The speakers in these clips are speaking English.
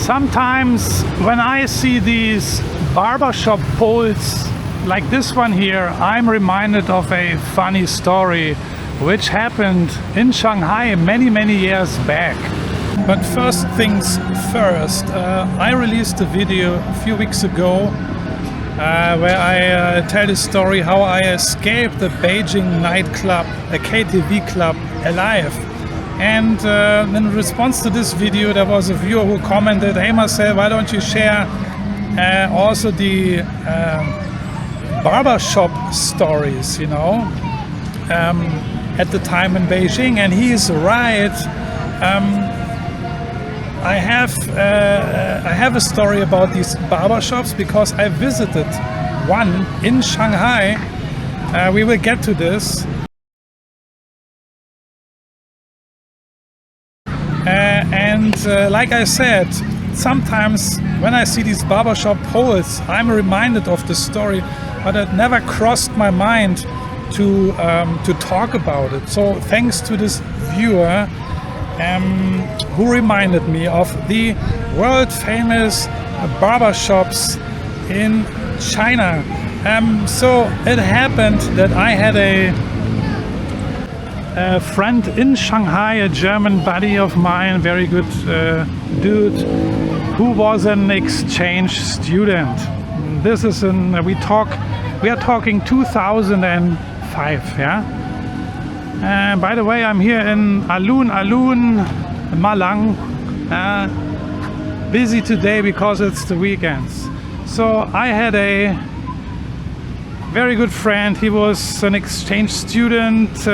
Sometimes when I see these barbershop poles like this one here, I'm reminded of a funny story which happened in Shanghai many years back. But first things first, I released a video a few weeks ago where I tell the story how I escaped the Beijing nightclub, a KTV club, alive. And in response to this video, there was a viewer who commented, "Hey Marcel, why don't you share also the barbershop stories, you know, at the time in Beijing?" And he is right. I have a story about these barbershops because I visited one in Shanghai. We will get to this. Like I said, sometimes when I see these barbershop poles, I'm reminded of the story, but it never crossed my mind to talk about it. So thanks to this viewer who reminded me of the world famous barbershops in China. So it happened that I had a friend in Shanghai, a German buddy of mine, very good dude, who was an exchange student. This is we are talking 2005, yeah. By the way, I'm here in Alun, Malang. Busy today because it's the weekends. So I had a very good friend. He was an exchange student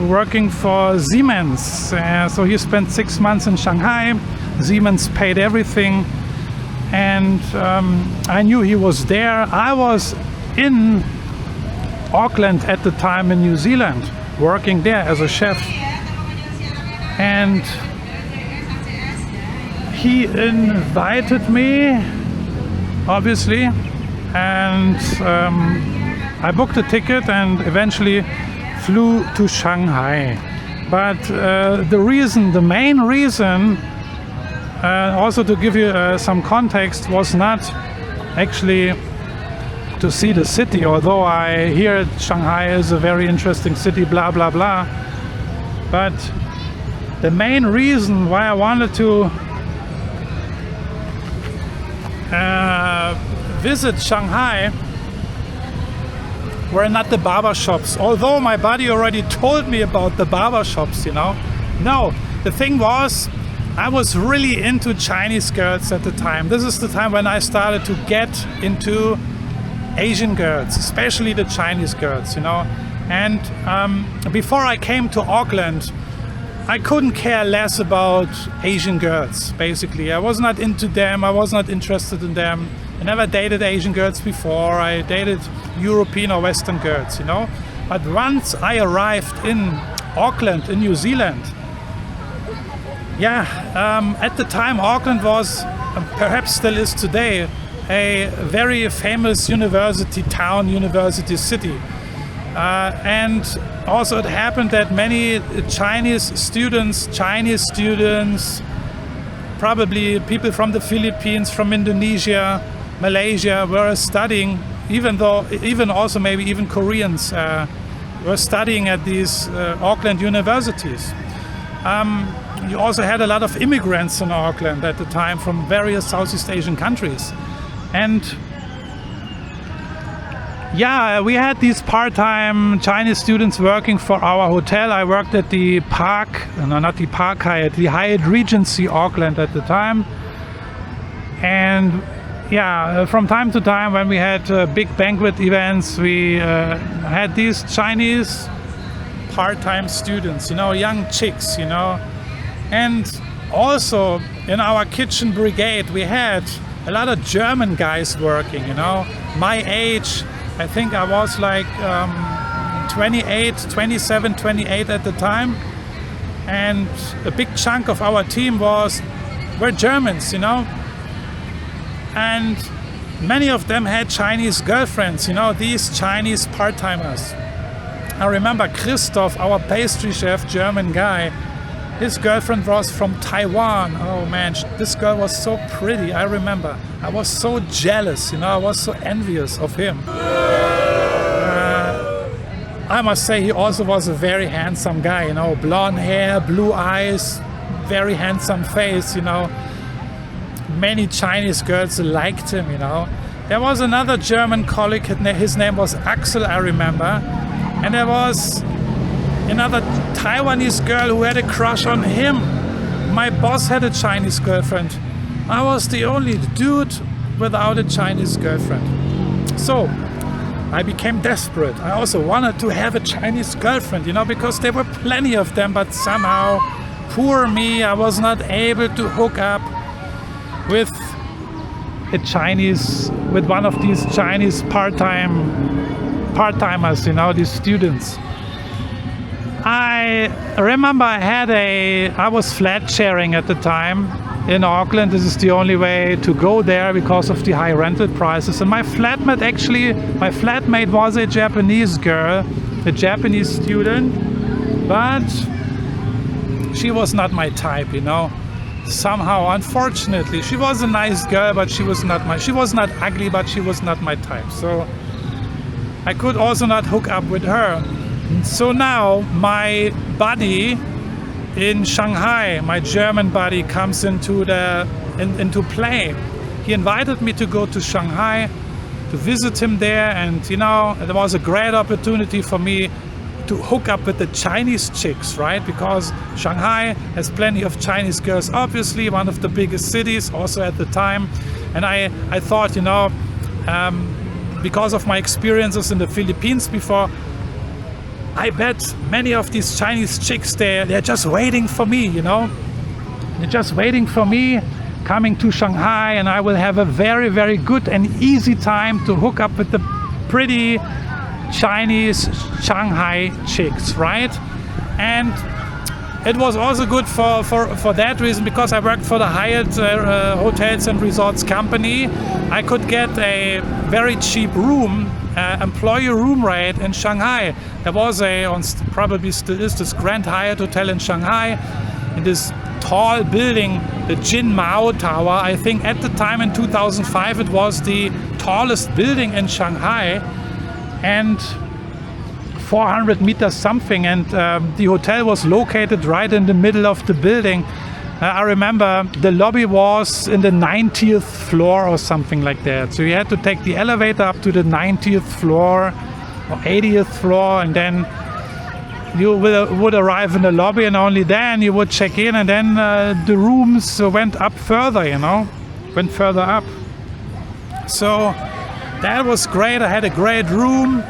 working for Siemens. So he spent 6 months in Shanghai. Siemens paid everything. And I knew he was there. I was in Auckland at the time in New Zealand, working there as a chef. And he invited me, obviously. And I booked a ticket and eventually flew to Shanghai. But the main reason, also to give you some context, was not actually to see the city, although I hear Shanghai is a very interesting city, blah blah blah. But the main reason why I wanted to visit Shanghai were not the barbershops, although my buddy already told me about the barbershops, you know. No, the thing was, I was really into Chinese girls at the time. This is the time when I started to get into Asian girls, especially the Chinese girls, you know. And before I came to Auckland, I couldn't care less about Asian girls, basically. I was not into them, I was not interested in them. I never dated Asian girls before. I dated European or Western girls, you know. But once I arrived in Auckland, in New Zealand, at the time Auckland was, perhaps still is today, a very famous university town, university city. And also it happened that many Chinese students, probably people from the Philippines, from Indonesia, Malaysia, were studying, even Koreans were studying at these Auckland universities. You also had a lot of immigrants in Auckland at the time from various Southeast Asian countries. And we had these part-time Chinese students working for our hotel. I worked at the the Hyatt Regency Auckland at the time. And from time to time when we had big banquet events, we had these Chinese part-time students, you know, young chicks, you know. And also in our kitchen brigade, we had a lot of German guys working, you know, my age. I think I was like 27, 28 at the time. And a big chunk of our team were Germans, you know. And many of them had Chinese girlfriends, you know, these Chinese part-timers. I remember Christoph, our pastry chef, German guy, His girlfriend was from Taiwan. Oh man, this girl was so pretty, I remember. I was so jealous, you know, I was so envious of him. I must say he also was a very handsome guy, you know, blonde hair, blue eyes, very handsome face, you know. Many Chinese girls liked him, you know. There was another German colleague, his name was Axel, I remember. And there was another Taiwanese girl who had a crush on him. My boss had a Chinese girlfriend. I was the only dude without a Chinese girlfriend. So I became desperate. I also wanted to have a Chinese girlfriend, you know, because there were plenty of them, but somehow, poor me, I was not able to hook up with with one of these Chinese part-timers, you know, these students. I remember I was flat sharing at the time in Auckland. This is the only way to go there because of the high rental prices. And my flatmate was a Japanese girl, a Japanese student, but she was not my type, you know. Somehow, unfortunately, she was a nice girl, but she was not ugly, but she was not my type. So I could also not hook up with her. So now my buddy in Shanghai, my German buddy, comes into play. He invited me to go to Shanghai to visit him there, and you know, it was a great opportunity for me to hook up with the Chinese chicks, right? Because Shanghai has plenty of Chinese girls, obviously one of the biggest cities also at the time. And I thought, you know, because of my experiences in the Philippines before, I bet many of these Chinese chicks, they're just waiting for me, you know. They're just waiting for me coming to Shanghai, and I will have a very, very good and easy time to hook up with the pretty Chinese Shanghai chicks, right? And it was also good for that reason, because I worked for the Hyatt Hotels and Resorts company. I could get a very cheap room, employee room rate in Shanghai. There was probably still is this Grand Hyatt Hotel in Shanghai, in this tall building, the Jin Mao Tower. I think at the time in 2005 it was the tallest building in Shanghai, and 400 meters something, and the hotel was located right in the middle of the building. I remember the lobby was in the 90th floor or something like that, so you had to take the elevator up to the 90th floor or 80th floor, and then you would arrive in the lobby, and only then you would check in, and then the rooms went up further, you know, went further up. So that was great. I had a great room.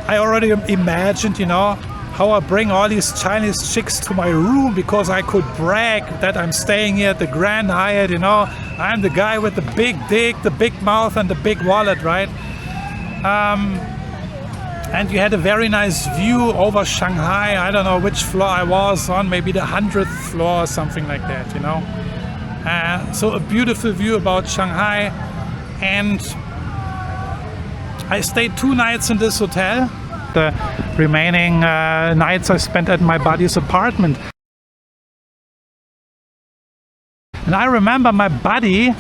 I already imagined, you know, how I bring all these Chinese chicks to my room, because I could brag that I'm staying here at the Grand Hyatt, you know. I'm the guy with the big dick, the big mouth, and the big wallet, right? And you had a very nice view over Shanghai. I don't know which floor I was on, maybe the 100th floor or something like that, you know. So a beautiful view about Shanghai. And I stayed 2 nights in this hotel. The remaining nights I spent at my buddy's apartment. And I remember my buddy,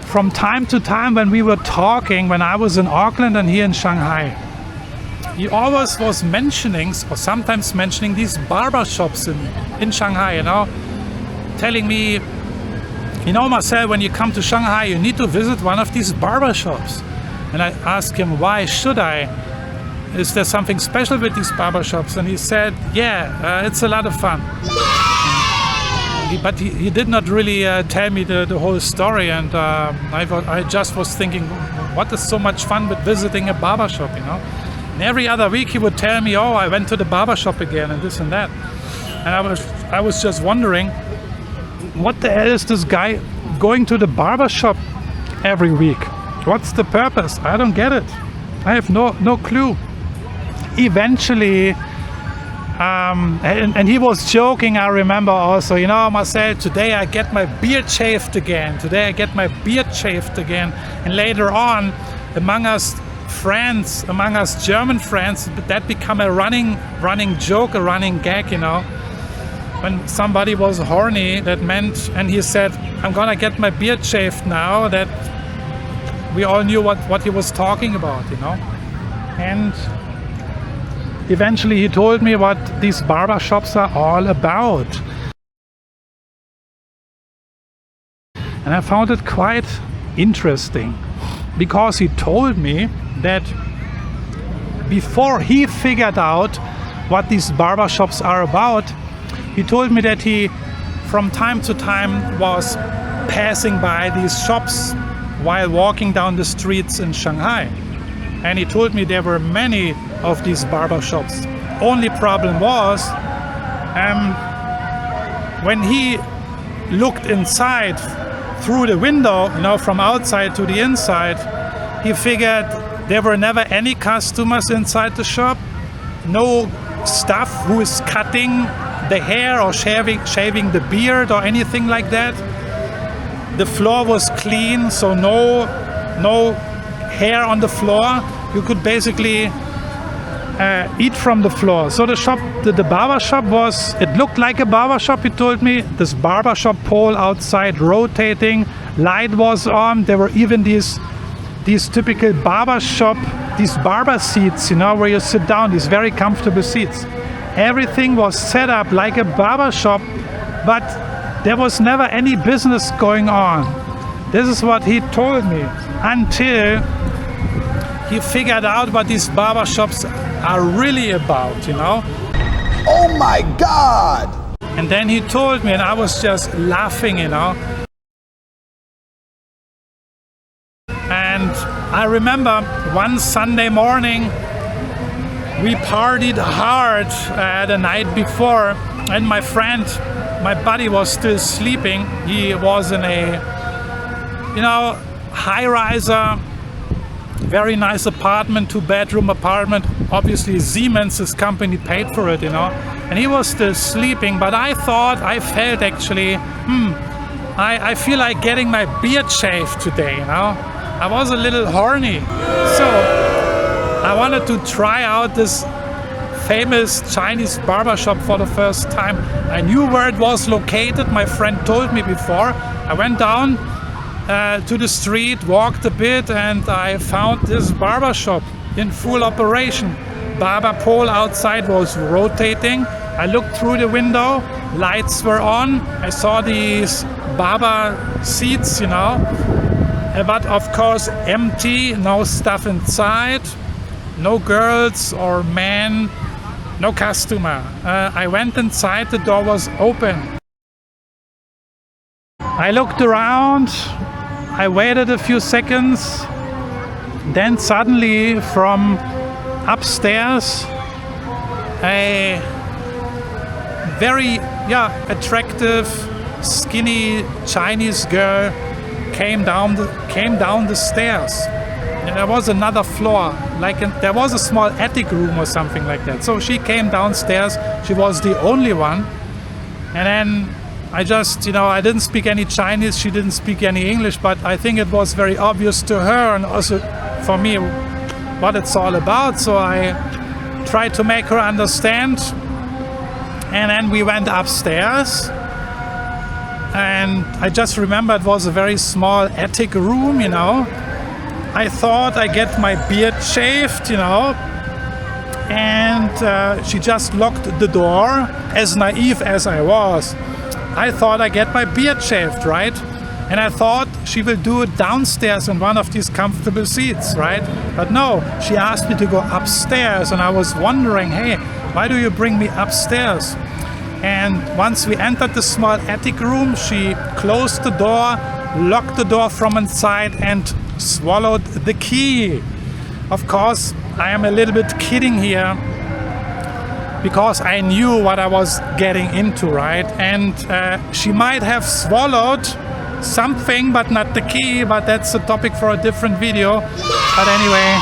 from time to time when we were talking, when I was in Auckland and he in Shanghai, he always was mentioning, or sometimes mentioning, these barbershops in Shanghai, you know, telling me, you know, Marcel, when you come to Shanghai, you need to visit one of these barbershops. And I asked him, why should I? Is there something special with these barbershops? And he said, yeah, it's a lot of fun. But he did not really tell me the whole story, and I just was thinking, what is so much fun with visiting a barbershop, you know? And every other week he would tell me, oh, I went to the barbershop again, and this and that. And I was just wondering, what the hell is this guy going to the barbershop every week? What's the purpose? I don't get it. I have no clue. Eventually, and he was joking, I remember also, you know, Marcel, today I get my beard shaved again. Today I get my beard shaved again. And later on, among us friends, among us German friends, that become a running joke, a running gag, you know. when somebody was horny, that meant, and he said, I'm gonna get my beard shaved now, that we all knew what he was talking about, you know. And eventually he told me what these barber shops are all about. And I found it quite interesting, because he told me that before he figured out what these barber shops are about, he told me that he from time to time was passing by these shops while walking down the streets in Shanghai. And he told me there were many of these barber shops. Only problem was when he looked inside through the window, you know, from outside to the inside, he figured there were never any customers inside the shop, no staff who is cutting the hair or shaving the beard or anything like that. The floor was clean, so no hair on the floor. You could basically eat from the floor. So the shop, the barber shop was, it looked like a barber shop, he told me. This barber shop pole outside rotating, light was on. There were even these typical barber shop, these barber seats, you know, where you sit down, these very comfortable seats. Everything was set up like a barber shop, but there was never any business going on. This is what he told me, until he figured out what these barber shops are really about, you know. Oh my God! And then he told me, and I was just laughing, you know. And I remember one Sunday morning, we partied hard the night before, and my friend, my buddy, was still sleeping. He was in a, you know, high-riser, very nice apartment, 2-bedroom apartment. Obviously Siemens, his company, paid for it, you know. And he was still sleeping, but I felt actually, I feel like getting my beard shaved today, you know. I was a little horny. So I wanted to try out this famous Chinese barbershop for the first time. I knew where it was located. My friend told me before. I went down to the street, walked a bit, and I found this barbershop in full operation. Barber pole outside was rotating. I looked through the window, lights were on. I saw these barber seats, you know, but of course empty, no stuff inside, no girls or men, no customer. I went inside, the door was open. I looked around, I waited a few seconds, then suddenly from upstairs a very attractive, skinny Chinese girl came down the stairs. And there was another floor, there was a small attic room or something like that. So she came downstairs, she was the only one. And then I just, you know, I didn't speak any Chinese, she didn't speak any English, but I think it was very obvious to her and also for me what it's all about. So I tried to make her understand. And then we went upstairs. And I just remember it was a very small attic room, you know. I thought I get my beard shaved, you know. And she just locked the door, as naive as I was. I thought I get my beard shaved, right? And I thought she will do it downstairs in one of these comfortable seats, right? But no, she asked me to go upstairs, and I was wondering, hey, why do you bring me upstairs? And once we entered the small attic room, she closed the door, locked the door from inside, and swallowed the key. Of course, I am a little bit kidding here, because I knew what I was getting into, right? And she might have swallowed something, but not the key, but that's a topic for a different video. But anyway,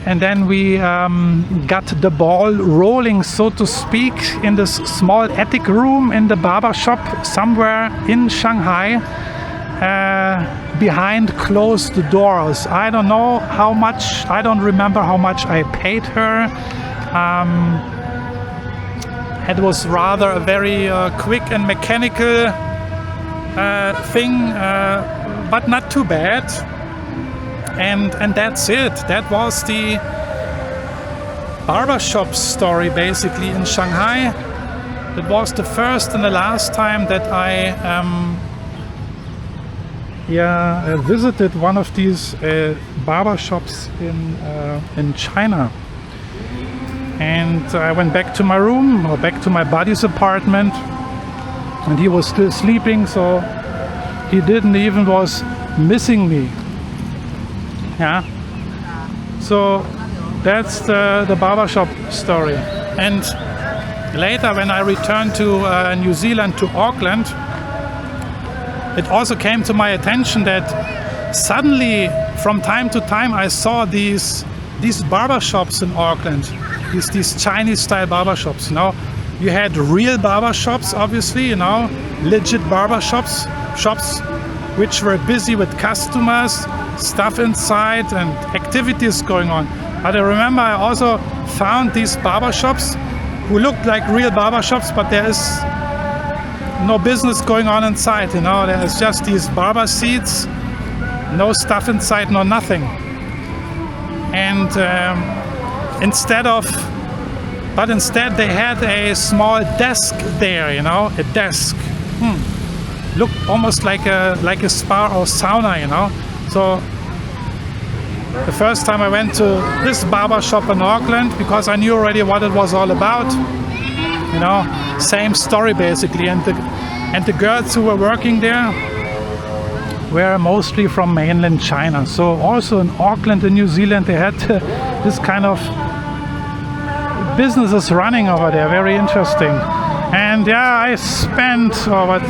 and then we got the ball rolling, so to speak, in this small attic room in the barber shop somewhere in Shanghai, behind closed doors. I don't know how much, I don't remember how much I paid her. It was rather a very quick and mechanical thing, but not too bad. And that's it. That was the barbershop story basically in Shanghai. It was the first and the last time that I visited one of these barbershops in China. And I went back to my room, or back to my buddy's apartment, and he was still sleeping, so he didn't even was missing me. Yeah. So that's the barbershop story. And later, when I returned to New Zealand, to Auckland, it also came to my attention that suddenly, from time to time, I saw these barbershops in Auckland, these Chinese-style barbershops. You know, you had real barbershops, obviously. You know, legit barbershops, shops which were busy with customers, stuff inside, and activities going on. But I remember I also found these barbershops who looked like real barbershops, but there is no business going on inside. You know, there is just these barber seats, no stuff inside, no nothing. And instead they had a small desk there. You know, a desk. Looked almost like a spa or sauna. You know, so. The first time I went to this barber shop in Auckland, because I knew already what it was all about, you know, same story basically, and the girls who were working there were mostly from mainland China. So also in Auckland in New Zealand they had this kind of businesses running over there, very interesting. And yeah, I spent, or what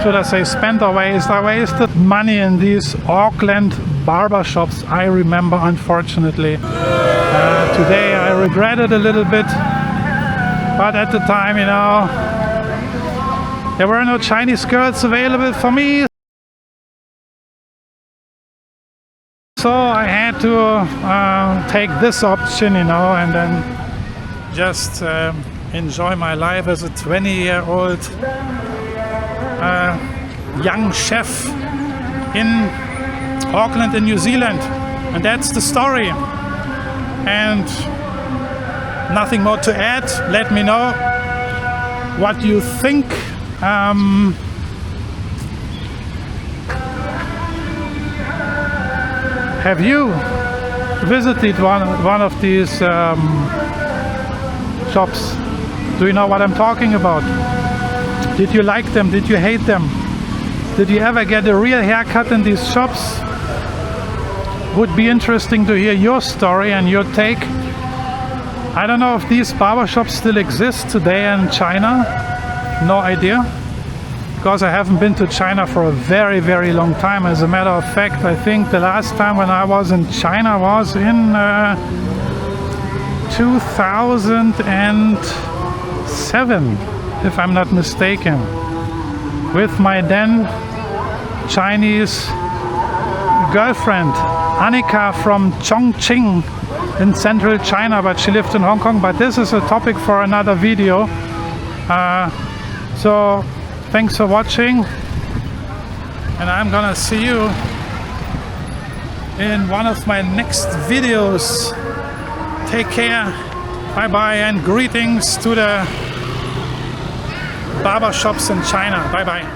should I say, I wasted money in these Auckland barbershops. I remember, unfortunately. Today I regret it a little bit, but at the time, you know, there were no Chinese girls available for me, so I had to take this option, you know, and then just enjoy my life as a 20-year-old young chef in Auckland in New Zealand. And that's the story. And nothing more to add. Let me know what you think. Have you visited one of these shops? Do you know what I'm talking about? Did you like them? Did you hate them? Did you ever get a real haircut in these shops? Would be interesting to hear your story and your take. I don't know if these barbershops still exist today in China. No idea, because I haven't been to China for a very, very long time. As a matter of fact, I think the last time when I was in China was in 2007, if I'm not mistaken, with my then Chinese girlfriend Annika from Chongqing in central China, but she lived in Hong Kong. But this is a topic for another video. So thanks for watching, and I'm gonna see you in one of my next videos. Take care, bye bye, and greetings to the barber shops in China. Bye bye.